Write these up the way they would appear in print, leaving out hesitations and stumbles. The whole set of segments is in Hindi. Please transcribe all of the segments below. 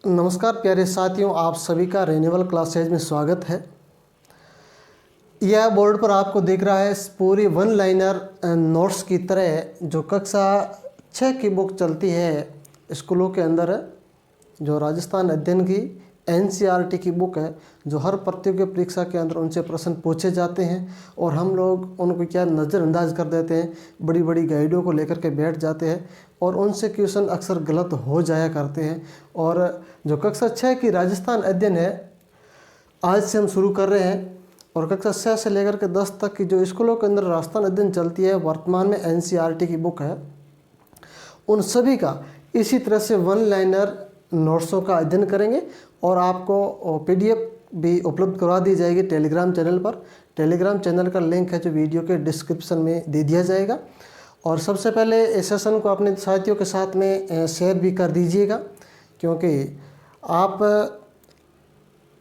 नमस्कार प्यारे साथियों, आप सभी का रेन्यूअल क्लासेज में स्वागत है। यह बोर्ड पर आपको दिख रहा है पूरी वन लाइनर नोट्स की तरह जो कक्षा 6 की बुक चलती है स्कूलों के अंदर, जो राजस्थान अध्ययन की एनसीईआरटी की बुक है, जो हर प्रतियोगी परीक्षा के अंदर उनसे प्रश्न पूछे जाते हैं और हम लोग उनको क्या नज़रअंदाज कर देते हैं, बड़ी बड़ी गाइडों को लेकर के बैठ जाते हैं और उनसे क्वेश्चन अक्सर गलत हो जाया करते हैं। और जो कक्षा 6 की राजस्थान अध्ययन है आज से हम शुरू कर रहे हैं, और कक्षा 6 से लेकर के 10 तक की जो स्कूलों के अंदर राजस्थान अध्ययन चलती है, वर्तमान में एनसीईआरटी की बुक है, उन सभी का इसी तरह से वन लाइनर नोट्सों का अध्ययन करेंगे और आपको पीडीएफ भी उपलब्ध करवा दी जाएगी टेलीग्राम चैनल पर। टेलीग्राम चैनल का लिंक है जो वीडियो के डिस्क्रिप्शन में दे दिया जाएगा। और सबसे पहले इस सेशन को अपने साथियों के साथ में शेयर भी कर दीजिएगा, क्योंकि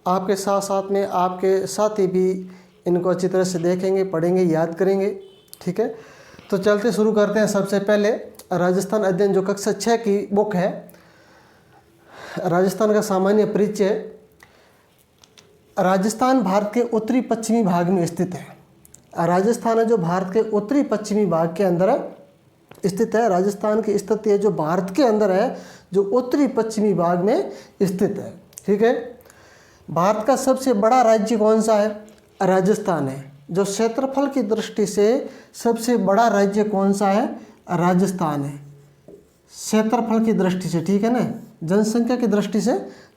आपके साथ साथ में आपके साथी भी इनको अच्छी तरह से देखेंगे, पढ़ेंगे, याद करेंगे। ठीक है, तो चलते शुरू करते हैं। सबसे पहले राजस्थान अध्ययन जो कक्षा 6 की बुक है, राजस्थान का सामान्य परिचय। राजस्थान भारत के उत्तरी पश्चिमी भाग में स्थित है। राजस्थान है जो भारत के उत्तरी पश्चिमी भाग के अंदर स्थित है। राजस्थान की स्थिति है जो भारत के अंदर है, जो उत्तरी पश्चिमी भाग में स्थित है। ठीक है, भारत का सबसे बड़ा राज्य कौन सा है? राजस्थान है। जो क्षेत्रफल की दृष्टि से सबसे बड़ा राज्य कौन सा है? राजस्थान है, क्षेत्रफल की दृष्टि से। ठीक है ना, जनसंख्या की दृष्टि से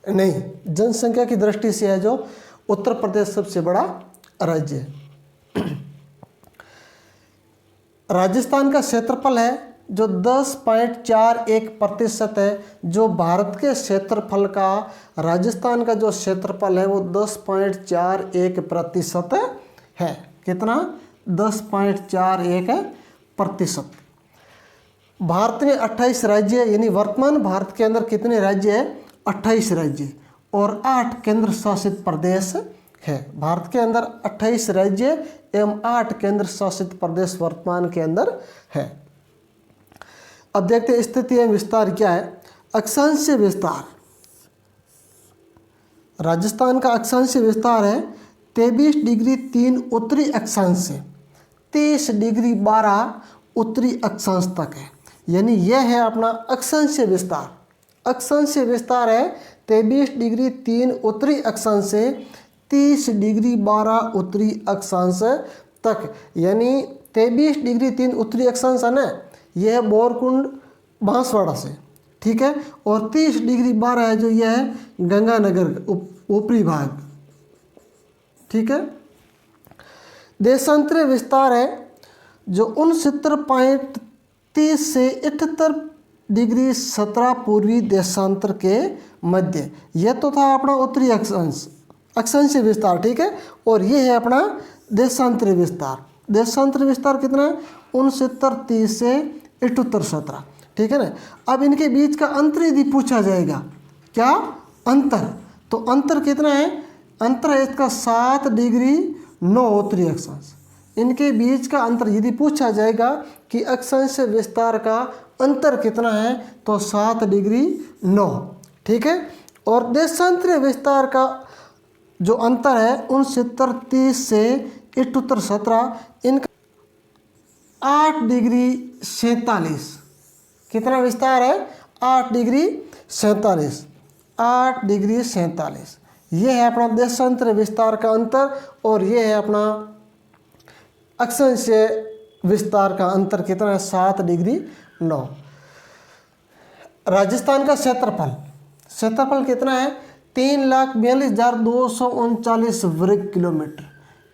नहीं, जनसंख्या की दृष्टि से है जो उत्तर प्रदेश सबसे बड़ा राज्य है। राजस्थान का क्षेत्रफल है जो 10.41% है। जो भारत के क्षेत्रफल का राजस्थान का जो क्षेत्रफल है वो 10.41% है। कितना? 10.41%। भारत में 28 राज्य, यानी वर्तमान भारत के अंदर कितने राज्य हैं? 28 राज्य और 8 केंद्र शासित प्रदेश है। भारत के अंदर 28 राज्य एवं 8 केंद्र शासित प्रदेश वर्तमान के अंदर है। अब देखते हैं स्थिति एवं विस्तार क्या है। अक्षांशीय विस्तार, राजस्थान का अक्षांशीय विस्तार है 23 डिग्री 3 उत्तरी अक्षांश से 30 डिग्री 12 उत्तरी अक्षांश तक है। यानी यह है अपना अक्षांशीय विस्तार। अक्षांशीय विस्तार है 23 डिग्री 3 उत्तरी अक्षांश से 30 डिग्री 12 उत्तरी अक्षांश तक। यानी 23 डिग्री 3 उत्तरी अक्षांश है ना, यह है बोरकुंड बांसवाड़ा से। ठीक है, और 30 डिग्री 12 है जो यह है गंगानगर ऊपरी भाग। ठीक है, देशांतरीय विस्तार है जो 69.30 से 78 डिग्री 17 पूर्वी देशांतर के मध्य। यह तो था अपना उत्तरी अक्षांश, अक्षांशीय विस्तार। ठीक है, और यह है अपना देशांतरीय विस्तार। देशांतरीय विस्तार कितना है? 69.30 से 78.17। ठीक है ना। अब इनके बीच का अंतर यदि पूछा जाएगा, क्या अंतर, तो अंतर कितना है? अंतर है इसका 7 डिग्री 9 उत्तरी अक्षांश। इनके बीच का अंतर यदि पूछा जाएगा कि अक्षांशीय विस्तार का अंतर कितना है, तो 7 डिग्री 9। ठीक है, और देशांतरीय विस्तार का जो अंतर है 69.30 से 78.17, इनका 8 डिग्री 47। कितना विस्तार है? 8 डिग्री 47। 8 डिग्री 47 ये है अपना देशांतरीय विस्तार का अंतर, और ये है अपना अक्षांशीय विस्तार का अंतर कितना है? 7 डिग्री 9। राजस्थान का क्षेत्रफल कितना है? 3,42,239 वर्ग किलोमीटर।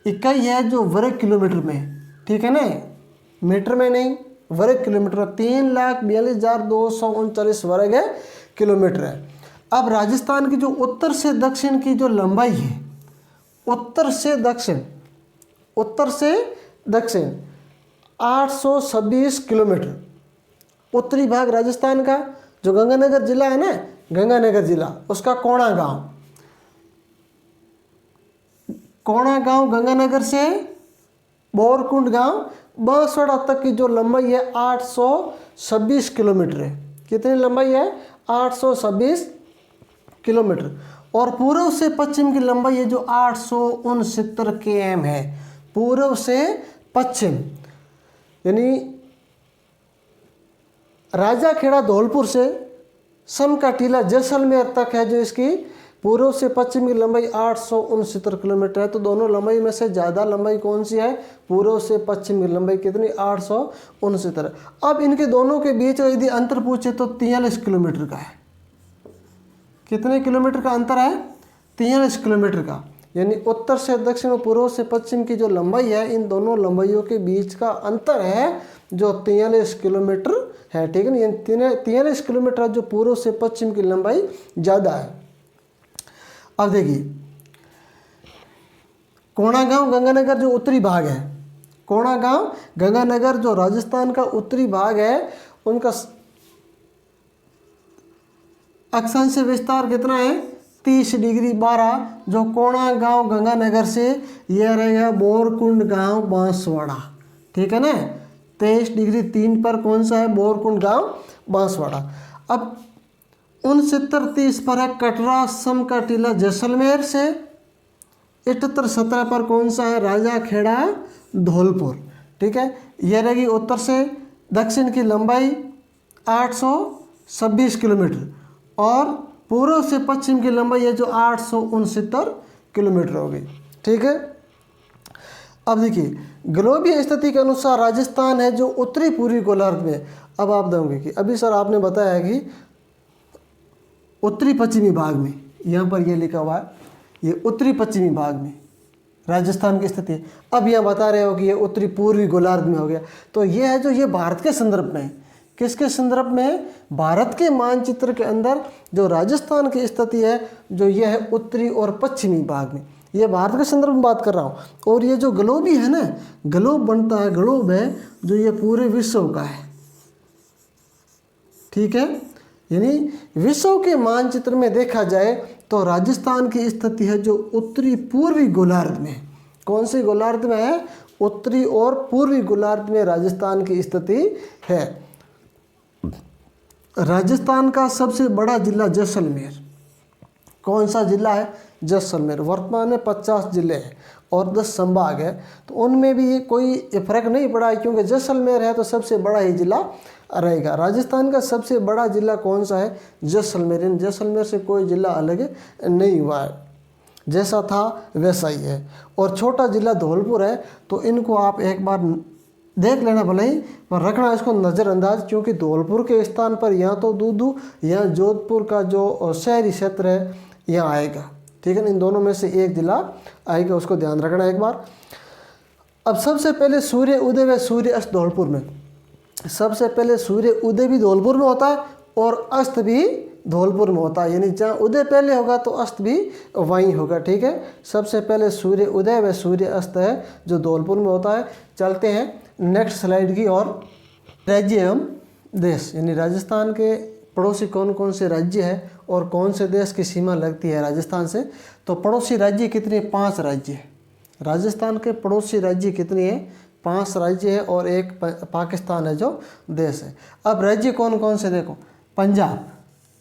इकाई है जो वर्ग किलोमीटर में। ठीक है ना, मीटर में नहीं, वर्ग किलोमीटर। 3,42,239 वर्ग किलोमीटर है। अब राजस्थान की जो उत्तर से दक्षिण की जो लंबाई है, उत्तर से दक्षिण 826 किलोमीटर। उत्तरी भाग राजस्थान का जो गंगानगर जिला है ना, गंगानगर जिला, उसका कोणा गांव गंगानगर से बोरकुंड गांव बांसवाड़ा तक की जो लंबाई है 826 किलोमीटर है। कितनी लंबाई है? 826 किलोमीटर और पूर्व से पश्चिम की लंबाई है जो 869 km है। पूर्व से पश्चिम यानी राजाखेड़ा धौलपुर से समका टीला जैसलमेर तक है जो इसकी पूर्व से पश्चिम की लंबाई 869 किलोमीटर है। तो दोनों लंबाई में से ज़्यादा लंबाई कौन सी है? पूर्व से पश्चिम की लंबाई कितनी? 869। अब इनके दोनों के बीच का यदि अंतर पूछे तो 43 किलोमीटर का है। कितने किलोमीटर का अंतर है? 43 किलोमीटर का। यानी उत्तर से दक्षिण और पूर्व से पश्चिम की जो लंबाई है, इन दोनों लंबाइयों के बीच का अंतर है जो 43 किलोमीटर है। ठीक है ना? 43 किलोमीटर जो पूर्व से पश्चिम की लंबाई ज़्यादा है। अब देखिए, कोणागांव गंगानगर जो उत्तरी भाग है, कोणागांव गंगानगर जो राजस्थान का उत्तरी भाग है, उनका अक्षांश विस्तार कितना है? 30 डिग्री 12। जो कोणागांव गंगानगर से यह रहेगा बोरकुंड गांव बांसवाड़ा। ठीक है ना? 23 डिग्री 3 पर कौन सा है? बोरकुंड गांव बांसवाड़ा। अब 69-30 पर है कटरा समका टीला जैसलमेर से। 78-17 पर कौन सा है? राजाखेड़ा धौलपुर। ठीक है, यह रहेगी उत्तर से दक्षिण की लंबाई 826 किलोमीटर और पूर्व से पश्चिम की लंबाई है जो 869 किलोमीटर होगी। ठीक है, अब देखिए, ग्लोबीय स्थिति के अनुसार राजस्थान है जो उत्तरी पूर्वी गोलार्ध में। अब आप देंगे कि अभी सर आपने बताया कि उत्तरी पश्चिमी भाग में, यहाँ पर ये लिखा हुआ है, ये उत्तरी पश्चिमी भाग में राजस्थान की स्थिति है। अब यहाँ बता रहे हो कि ये उत्तरी पूर्वी गोलार्ध में हो गया। तो ये है जो ये भारत के संदर्भ में है। किसके संदर्भ में है? भारत के मानचित्र के अंदर जो राजस्थान की स्थिति है जो ये है उत्तरी और पश्चिमी भाग में। ये भारत के संदर्भ में बात कर रहा हूँ। और ये जो ग्लोबी है ना, ग्लोब बनता है, ग्लोब है जो ये पूरे विश्व का है। ठीक है, यानी विश्व के मानचित्र में देखा जाए तो राजस्थान की स्थिति है जो उत्तरी पूर्वी गोलार्ध में। कौन सी गोलार्ध में है? उत्तरी और पूर्वी गोलार्ध में राजस्थान की स्थिति है। राजस्थान का सबसे बड़ा जिला जैसलमेर। कौन सा जिला है? जैसलमेर। वर्तमान में 50 जिले हैं और 10 संभाग है। तो उनमें भी कोई फर्क नहीं पड़ा है क्योंकि जैसलमेर है तो सबसे बड़ा ही जिला रहेगा। राजस्थान का सबसे बड़ा जिला कौन सा है? जैसलमेर। इन जैसलमेर से कोई जिला अलग नहीं हुआ है, जैसा था वैसा ही है। और छोटा जिला धौलपुर है। तो इनको आप एक बार देख लेना भले ही, पर रखना इसको नज़रअंदाज, क्योंकि धौलपुर के स्थान पर यहाँ तो दूदू, यहाँ जोधपुर का जो शहरी क्षेत्र है यहाँ आएगा। ठीक है ना? इन दोनों में से एक जिला आएगा, उसको ध्यान रखना एक बार। अब सबसे पहले सूर्य उदय व सूर्य अस्त धौलपुर में। सबसे पहले सूर्य उदय भी धौलपुर में होता है और अस्त भी धौलपुर में होता है। यानी जहाँ उदय पहले होगा तो अस्त भी वहीं होगा। ठीक है, सबसे पहले सूर्य उदय व सूर्य अस्त है जो धौलपुर में होता है। चलते हैं नेक्स्ट स्लाइड की और। राज्य एवं देश, यानी राजस्थान के पड़ोसी कौन कौन से राज्य है और कौन से देश की सीमा लगती है राजस्थान से। तो पड़ोसी राज्य कितने? 5 राज्य है। राजस्थान के पड़ोसी राज्य कितने हैं? 5 राज्य है और एक पाकिस्तान है जो देश है। अब राज्य कौन कौन से देखो। पंजाब,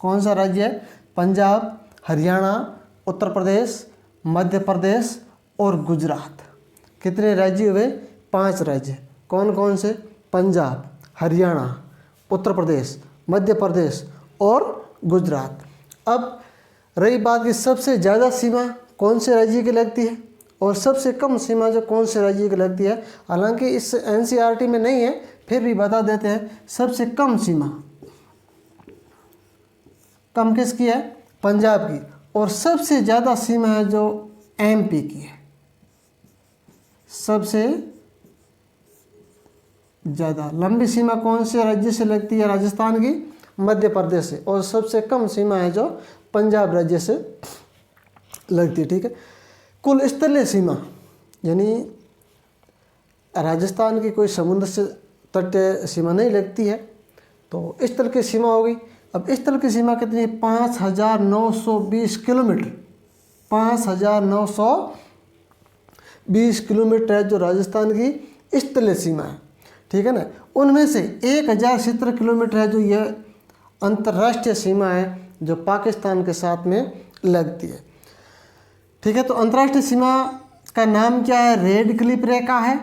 कौन सा राज्य है? पंजाब, हरियाणा, उत्तर प्रदेश, मध्य प्रदेश और गुजरात। कितने राज्य हुए? 5 राज्य। कौन कौन से? पंजाब, हरियाणा, उत्तर प्रदेश, मध्य प्रदेश और गुजरात। अब रही बात की सबसे ज़्यादा सीमा कौन से राज्य की लगती है और सबसे कम सीमा जो कौन से राज्य की लगती है। हालांकि इस NCERT में नहीं है, फिर भी बता देते हैं। सबसे कम सीमा कम किसकी है? पंजाब की। और सबसे ज़्यादा सीमा है जो MP की है। सबसे ज़्यादा लंबी सीमा कौन से राज्य से लगती है? राजस्थान की, मध्य प्रदेश से। और सबसे कम सीमा है जो पंजाब राज्य से लगती है। ठीक है, कुल स्थलीय सीमा, यानी राजस्थान की कोई समुद्र से तटीय सीमा नहीं लगती है, तो स्थल की सीमा होगी। अब स्थल की सीमा कितनी है? 5920 किलोमीटर। 5920 किलोमीटर है जो राजस्थान की स्थलीय सीमा है। ठीक है ना? उनमें से 1070 किलोमीटर है जो यह अंतर्राष्ट्रीय सीमा है, जो पाकिस्तान के साथ में लगती है। ठीक है, तो अंतर्राष्ट्रीय सीमा का नाम क्या है? रेड क्लिफ रेखा है।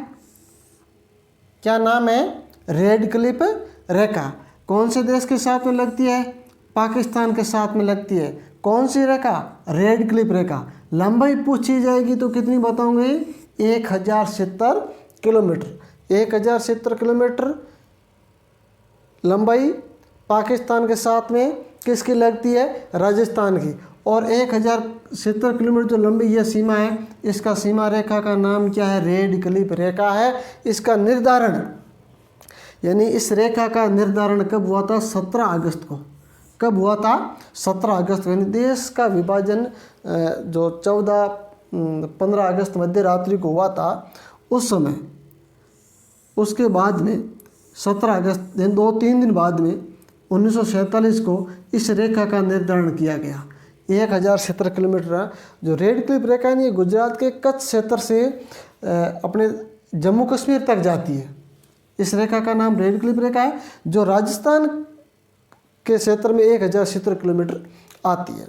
क्या नाम है? रेड क्लिफ रेखा। कौन से देश के साथ में लगती है? पाकिस्तान के साथ में लगती है। कौन सी रेखा? रेड क्लिफ रेखा। लंबाई पूछी जाएगी तो कितनी बताऊंगे? 1070 किलोमीटर। 1070 किलोमीटर लंबाई पाकिस्तान के साथ में किसकी लगती है? राजस्थान की। और 1070 किलोमीटर जो लंबी यह सीमा है, इसका सीमा रेखा का नाम क्या है? रेड क्लिफ रेखा है। इसका निर्धारण यानी इस रेखा का निर्धारण कब हुआ था? 17 अगस्त को। कब हुआ था? 17 अगस्त को। यानी देश का विभाजन जो 15 अगस्त मध्य रात्रि को हुआ था, उस समय उसके बाद में 17 अगस्त 2-3 दिन बाद में 1947 को इस रेखा का निर्धारण किया गया। 1070 किलोमीटर जो रेड क्लिफ रेखा है, गुजरात के कच्छ क्षेत्र से अपने जम्मू कश्मीर तक जाती है। इस रेखा का नाम रेड क्लिफ रेखा है, जो राजस्थान के क्षेत्र में 1070 किलोमीटर आती है।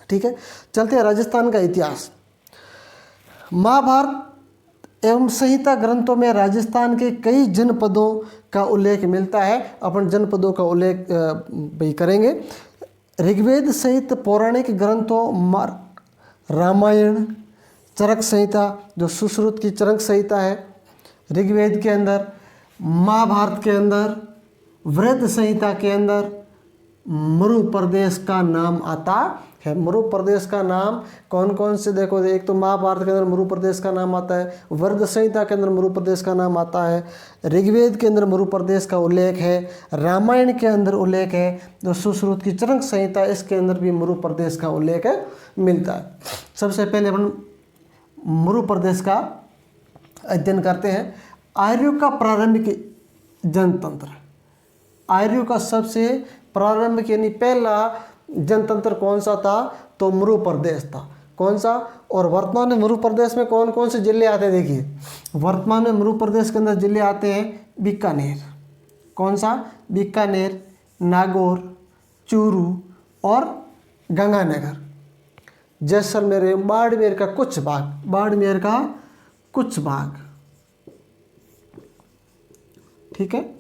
ठीक है, चलते हैं राजस्थान का इतिहास। महाभारत एवं संहिता ग्रंथों में राजस्थान के कई जनपदों का उल्लेख मिलता है। अपन जनपदों का उल्लेख भी करेंगे। ऋग्वेद सहित पौराणिक ग्रंथों रामायण, चरक संहिता जो सुश्रुत की चरक संहिता है ऋग्वेद के अंदर, महाभारत के अंदर, वृद्ध संहिता के अंदर मरु प्रदेश का नाम आता है। मरु प्रदेश का नाम कौन कौन से? देखो, एक तो महाभारत के अंदर मरु प्रदेश का नाम आता है, वृद्ध संहिता के अंदर मरु प्रदेश का नाम आता है, ऋग्वेद के अंदर मरु प्रदेश का उल्लेख है, रामायण के अंदर उल्लेख है, जो सुश्रुत की चरक संहिता इसके अंदर भी मरु प्रदेश का उल्लेख मिलता है। सबसे पहले अपन मरु प्रदेश का अध्ययन करते हैं। आर्यों का प्रारंभिक जनतंत्र। आर्यों का सबसे प्रारंभिक यानी पहला जनतंत्र कौन सा था? तो मरु प्रदेश था। कौन सा? और वर्तमान में मरु प्रदेश में कौन कौन से जिले आते हैं? देखिए, वर्तमान में मरु प्रदेश के अंदर जिले आते हैं बीकानेर। कौन सा? बीकानेर, नागौर, चूरू और गंगानगर, जैसलमेर, बाड़मेर का कुछ भाग, बाड़मेर का कुछ भाग। ठीक है,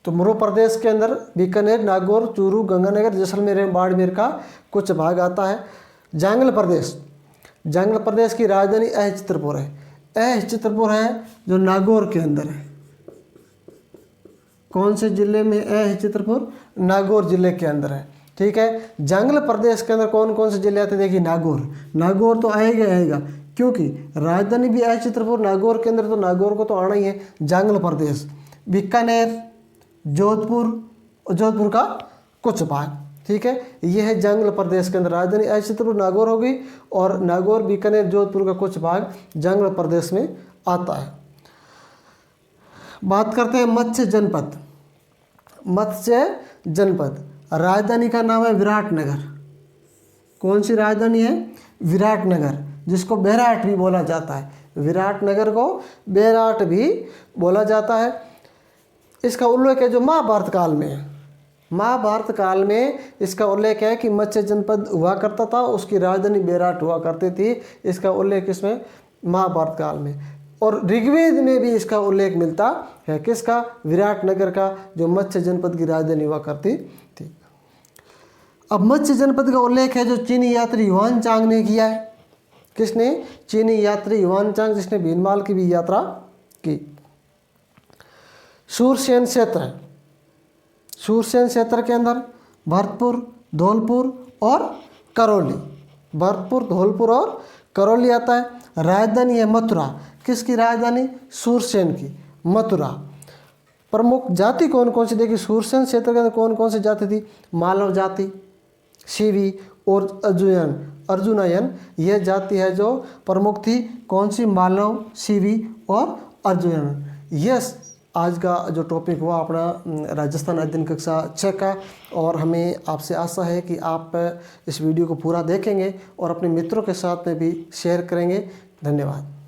तो मरु प्रदेश के अंदर बीकानेर, नागौर, चूरू, गंगानगर, जैसलमेर, बाड़मेर का कुछ भाग आता है। जांगल प्रदेश। जांगल प्रदेश की राजधानी अह-चित्रपुर है। अह-चित्रपुर है जो नागौर के अंदर है। कौन से जिले में? अह-चित्रपुर नागौर जिले के अंदर है। ठीक है, जांगल प्रदेश के अंदर कौन कौन से जिले आते हैं? देखिए, नागौर। नागौर तो आएगा क्योंकि राजधानी भी अह-चित्रपुर नागौर के अंदर, तो नागौर को तो आना ही है। जांगल प्रदेश, बीकानेर, जोधपुर का कुछ भाग। ठीक है, यह है जांगल प्रदेश के अंदर। राजधानी अह-चित्रपुर नागौर होगी और नागौर, बीकानेर, जोधपुर का कुछ भाग जांगल प्रदेश में आता है। बात करते हैं मत्स्य जनपद। मत्स्य जनपद, राजधानी का नाम है विराटनगर। कौन सी राजधानी है? विराटनगर, जिसको बेराट भी बोला जाता है। विराटनगर को बेराट भी बोला जाता है। इसका उल्लेख है जो महाभारत काल में है। महाभारत काल में इसका उल्लेख है कि मत्स्य जनपद हुआ करता था, उसकी राजधानी बेराट हुआ करती थी। इसका उल्लेख इसमें महाभारत काल में, और ऋग्वेद में भी इसका उल्लेख मिलता है। किसका? विराटनगर का, जो मत्स्य जनपद की राजधानी हुआ करती थी। अब मत्स्य जनपद का उल्लेख है जो चीनी यात्री युआनचांग ने किया है। किसने? चीनी यात्री युआनचांग, जिसने भीनमाल की भी यात्रा की। सूरसेन क्षेत्र। सूरसेन क्षेत्र के अंदर भरतपुर, धौलपुर और करौली। भरतपुर, धौलपुर और करौली आता है। राजधानी है मथुरा। किसकी राजधानी? सूरसेन की, मथुरा। प्रमुख जाति कौन कौन सी? देखिए, सूरसेन क्षेत्र के अंदर कौन कौन सी जाति थी? मालव जाति, शिवी और अर्जुनयन। यह जाति है जो प्रमुख थी। कौन सी? मालव, शिवी और अर्जुनयन। यस, आज का जो टॉपिक हुआ अपना राजस्थान अध्ययन कक्षा 6 का, और हमें आपसे आशा है कि आप इस वीडियो को पूरा देखेंगे और अपने मित्रों के साथ में भी शेयर करेंगे। धन्यवाद।